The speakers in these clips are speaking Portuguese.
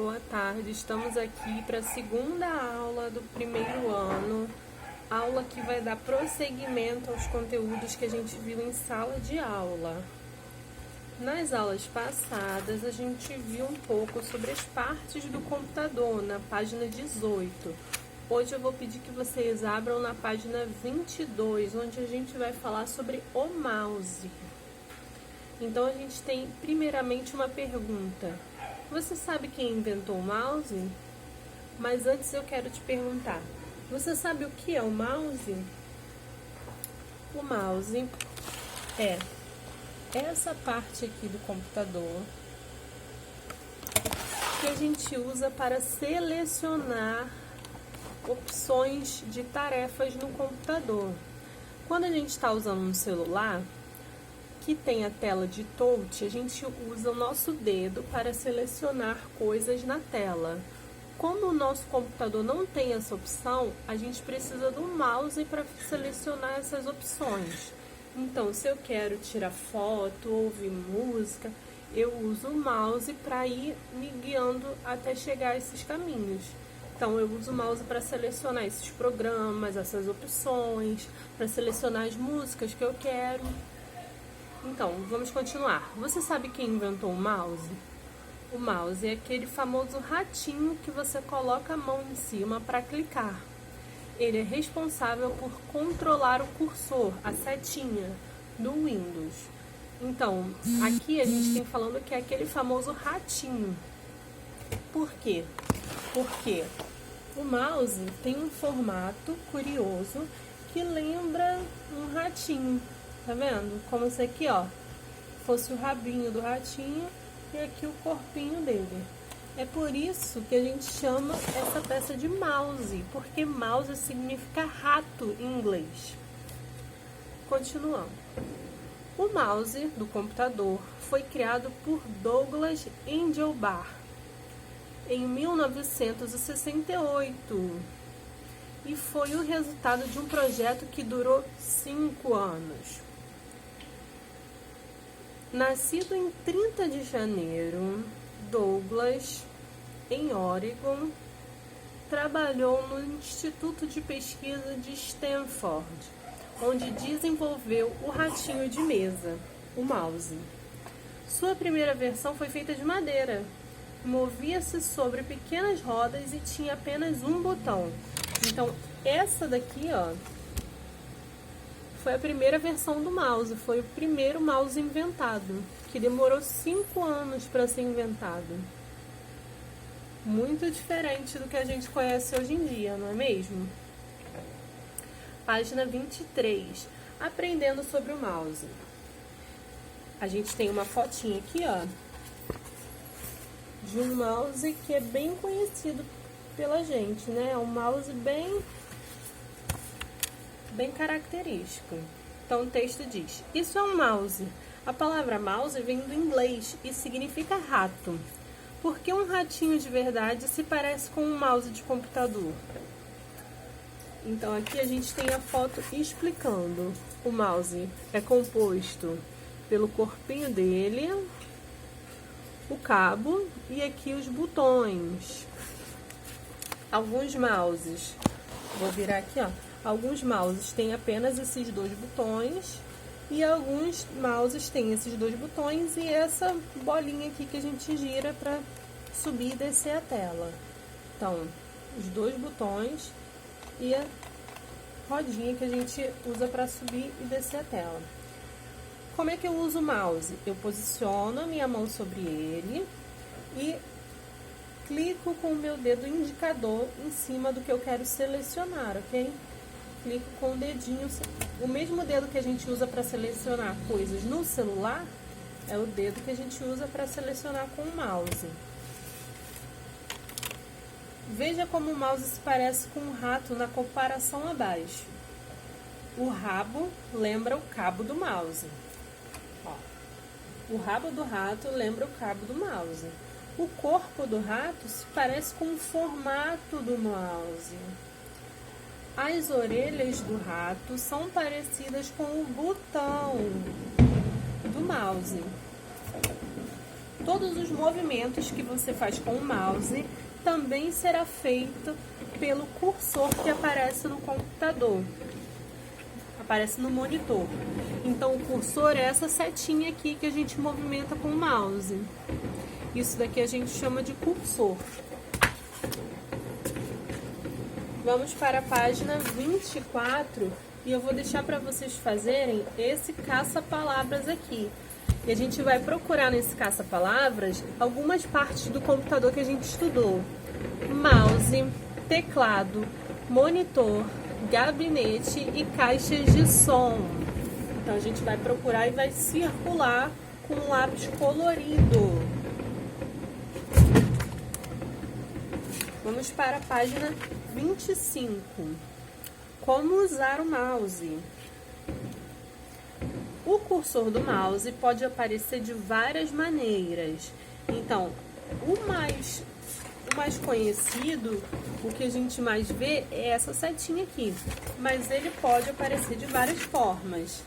boa tarde. Estamos aqui para a segunda aula do primeiro ano, aula que vai dar prosseguimento aos conteúdos que a gente viu em sala de aula. Nas aulas passadas, a gente viu um pouco sobre as partes do computador, na página 18. Hoje eu vou pedir que vocês abram na página 22, onde a gente vai falar sobre o mouse. Então, a gente tem primeiramente uma pergunta. Você sabe quem inventou o mouse? Mas antes eu quero te perguntar, você sabe o que é o mouse? O mouse é essa parte aqui do computador que a gente usa para selecionar opções de tarefas no computador. Quando a gente está usando um celular que tem a tela de touch, a gente usa o nosso dedo para selecionar coisas na tela. Como o nosso computador não tem essa opção, a gente precisa do mouse para selecionar essas opções. Então, se eu quero tirar foto, ouvir música, eu uso o mouse para ir me guiando até chegar a esses caminhos. Então, eu uso o mouse para selecionar esses programas, essas opções, para selecionar as músicas que eu quero. Então, vamos continuar. Você sabe quem inventou o mouse? O mouse é aquele famoso ratinho que você coloca a mão em cima para clicar. Ele é responsável por controlar o cursor, a setinha, do Windows. Então, aqui a gente tem falando que é aquele famoso ratinho. Por quê? Porque o mouse tem um formato curioso que lembra um ratinho. Tá vendo? Como esse aqui, ó, fosse o rabinho do ratinho e aqui o corpinho dele. É por isso que a gente chama essa peça de mouse, porque mouse significa rato em inglês. Continuando. O mouse do computador foi criado por Douglas Engelbart em 1968 e foi o resultado de um projeto que durou 5 anos. Nascido em 30 de janeiro, Douglas, em Oregon, trabalhou no Instituto de Pesquisa de Stanford, onde desenvolveu o ratinho de mesa, o mouse. Sua primeira versão foi feita de madeira, movia-se sobre pequenas rodas e tinha apenas um botão. Então, essa daqui, ó, foi a primeira versão do mouse, foi o primeiro mouse inventado, que demorou 5 anos para ser inventado. Muito diferente do que a gente conhece hoje em dia, não é mesmo? Página 23, aprendendo sobre o mouse. A gente tem uma fotinha aqui, ó, de um mouse que é bem conhecido pela gente, né? É um mouse bem característico. Então, o texto diz: isso é um mouse. A palavra mouse vem do inglês e significa rato. Por que um ratinho de verdade se parece com um mouse de computador? Então, aqui a gente tem a foto explicando. O mouse é composto pelo corpinho dele, o cabo e aqui os botões. Alguns mouses, vou virar aqui, ó. Alguns mouses têm apenas esses 2 botões e alguns mouses têm esses 2 botões e essa bolinha aqui que a gente gira para subir e descer a tela. Então, os 2 botões e a rodinha que a gente usa para subir e descer a tela. Como é que eu uso o mouse? Eu posiciono a minha mão sobre ele e clico com o meu dedo indicador em cima do que eu quero selecionar, ok? Clico com o dedinho, o mesmo dedo que a gente usa para selecionar coisas no celular, é o dedo que a gente usa para selecionar com o mouse. Veja como o mouse se parece com um rato na comparação abaixo. O rabo lembra o cabo do mouse. Ó, o rabo do rato lembra o cabo do mouse. O corpo do rato se parece com o formato do mouse. As orelhas do rato são parecidas com o botão do mouse. todos os movimentos que você faz com o mouse também será feito pelo cursor que aparece no computador, aparece no monitor. Então o cursor é essa setinha aqui que a gente movimenta com o mouse. Isso daqui a gente chama de cursor. Vamos para a página 24 e eu vou deixar para vocês fazerem esse caça-palavras aqui. E a gente vai procurar nesse caça-palavras algumas partes do computador que a gente estudou. Mouse, teclado, monitor, gabinete e caixas de som. Então a gente vai procurar e vai circular com um lápis colorido. Vamos para a página 25. Como usar o mouse? O cursor do mouse pode aparecer de várias maneiras. Então, o mais conhecido, o que a gente mais vê é essa setinha aqui. Mas ele pode aparecer de várias formas.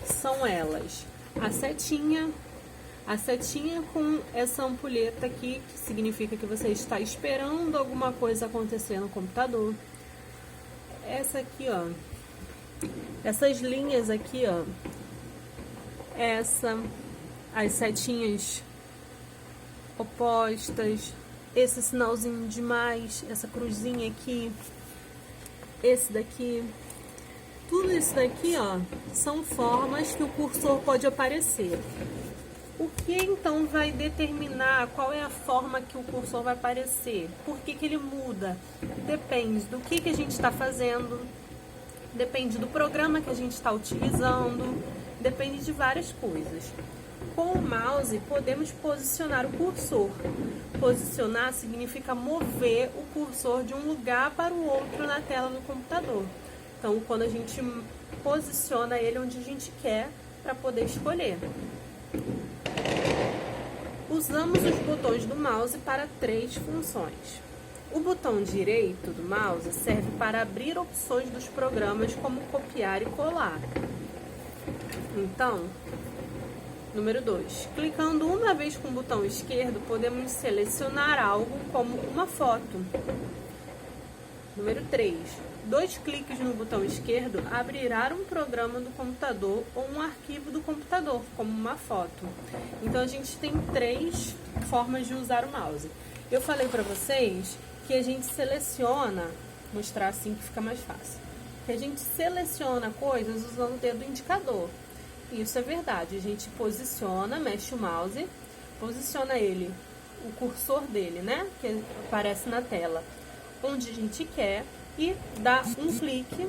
São elas: a setinha com essa ampulheta aqui, que significa que você está esperando alguma coisa acontecer no computador. Essa aqui, ó. Essas linhas aqui, ó. As setinhas opostas. Esse sinalzinho de mais, essa cruzinha aqui. Esse daqui. Tudo isso daqui, ó, são formas que o cursor pode aparecer. O que então vai determinar qual é a forma que o cursor vai aparecer? Por que ele muda? Depende do que a gente está fazendo, depende do programa que a gente está utilizando, depende de várias coisas. Com o mouse, podemos posicionar o cursor. Posicionar significa mover o cursor de um lugar para o outro na tela do computador. Então, quando a gente posiciona ele onde a gente quer para poder escolher. Usamos os botões do mouse para 3 funções. O botão direito do mouse serve para abrir opções dos programas como copiar e colar. Então, número 2. Clicando uma vez com o botão esquerdo, podemos selecionar algo como uma foto. Número 3. 2 cliques no botão esquerdo abrirá um programa do computador ou um arquivo do computador, como uma foto. Então, a gente tem 3 formas de usar o mouse. Eu falei para vocês que a gente seleciona, vou mostrar assim que fica mais fácil, que a gente seleciona coisas usando o dedo indicador. Isso é verdade, a gente posiciona, mexe o mouse, posiciona ele, o cursor dele, né, que aparece na tela, onde a gente quer, e dá um clique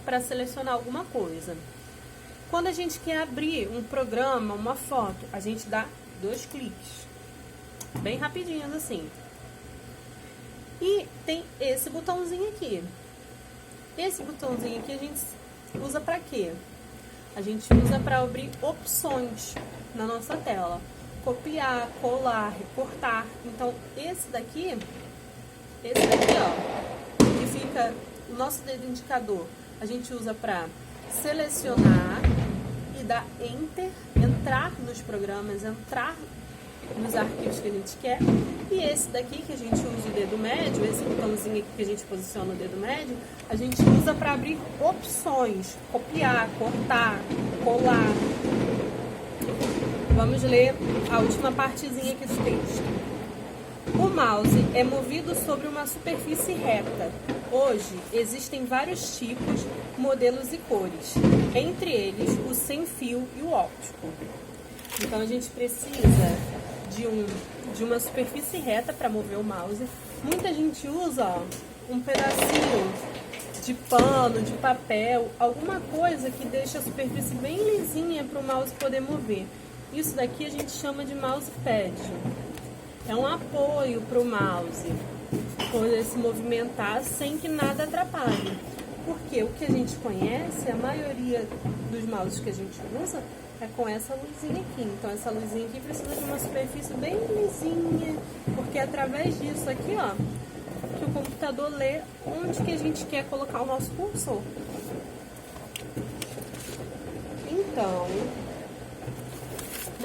para selecionar alguma coisa. Quando a gente quer abrir um programa, uma foto, a gente dá 2 cliques, bem rapidinhos assim. E tem esse botãozinho aqui. Esse botãozinho aqui a gente usa para quê? A gente usa para abrir opções na nossa tela. Copiar, colar, recortar. Então, esse daqui, ó, que fica o nosso dedo indicador, a gente usa para selecionar e dar Enter, entrar nos programas, entrar nos arquivos que a gente quer. E esse daqui que a gente usa o dedo médio, esse botãozinho aqui que a gente posiciona o dedo médio, a gente usa para abrir opções, copiar, cortar, colar. Vamos ler a última partezinha aqui do texto. O mouse é movido sobre uma superfície reta. Hoje, existem vários tipos, modelos e cores. Entre eles, o sem fio e o óptico. Então, a gente precisa de uma superfície reta para mover o mouse. Muita gente usa, ó, um pedacinho de pano, de papel, alguma coisa que deixa a superfície bem lisinha para o mouse poder mover. Isso daqui a gente chama de mousepad. É um apoio para o mouse poder se movimentar sem que nada atrapalhe. Porque o que a gente conhece, a maioria dos mouses que a gente usa, é com essa luzinha aqui. Então, essa luzinha aqui precisa de uma superfície bem lisinha, porque é através disso aqui, ó, que o computador lê onde que a gente quer colocar o nosso cursor. Então,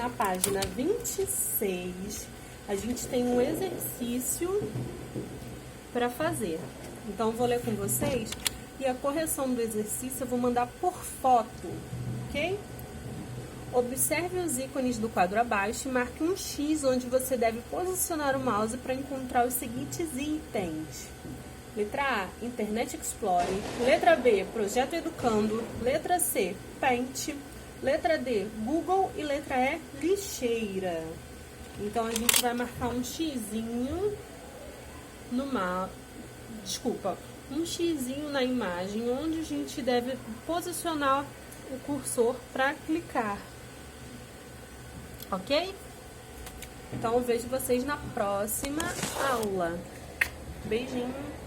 na página 26, a gente tem um exercício para fazer. Então, eu vou ler com vocês e a correção do exercício eu vou mandar por foto, ok? Observe os ícones do quadro abaixo e marque um X onde você deve posicionar o mouse para encontrar os seguintes itens. Letra A, Internet Explorer. Letra B, Projeto Educando. Letra C, Paint. Letra D, Google. E letra E, lixeira. Então, a gente vai marcar um xizinho um xizinho na imagem onde a gente deve posicionar o cursor para clicar. Ok? Então, eu vejo vocês na próxima aula. Beijinho!